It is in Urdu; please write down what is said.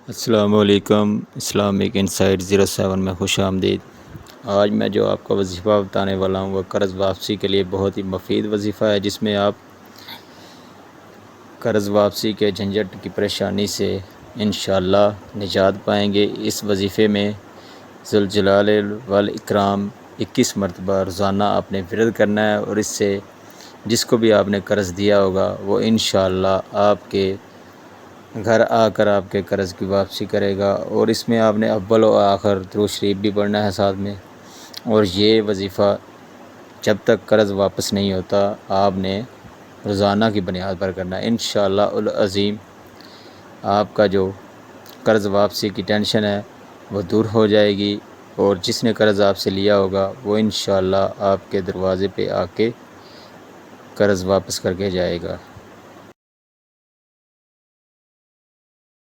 السلام علیکم۔ اسلامک انسائٹ 07 میں خوش آمدید۔ آج میں جو آپ کا وظیفہ بتانے والا ہوں وہ قرض واپسی کے لیے بہت ہی مفید وظیفہ ہے، جس میں آپ قرض واپسی کے جھنجھٹ کی پریشانی سے انشاءاللہ نجات پائیں گے۔ اس وظیفے میں ذوالجلال والاکرام 21 مرتبہ روزانہ آپ نے ورد کرنا ہے، اور اس سے جس کو بھی آپ نے قرض دیا ہوگا وہ انشاءاللہ آپ کے گھر آ کر آپ کے قرض کی واپسی کرے گا۔ اور اس میں آپ نے اول و آخر درود شریف بھی پڑھنا ہے ساتھ میں، اور یہ وظیفہ جب تک قرض واپس نہیں ہوتا آپ نے روزانہ کی بنیاد پر کرنا ہے۔ انشاءاللہ العظیم آپ کا جو قرض واپسی کی ٹینشن ہے وہ دور ہو جائے گی، اور جس نے قرض آپ سے لیا ہوگا وہ انشاءاللہ آپ کے دروازے پہ آ کے قرض واپس کر کے جائے گا۔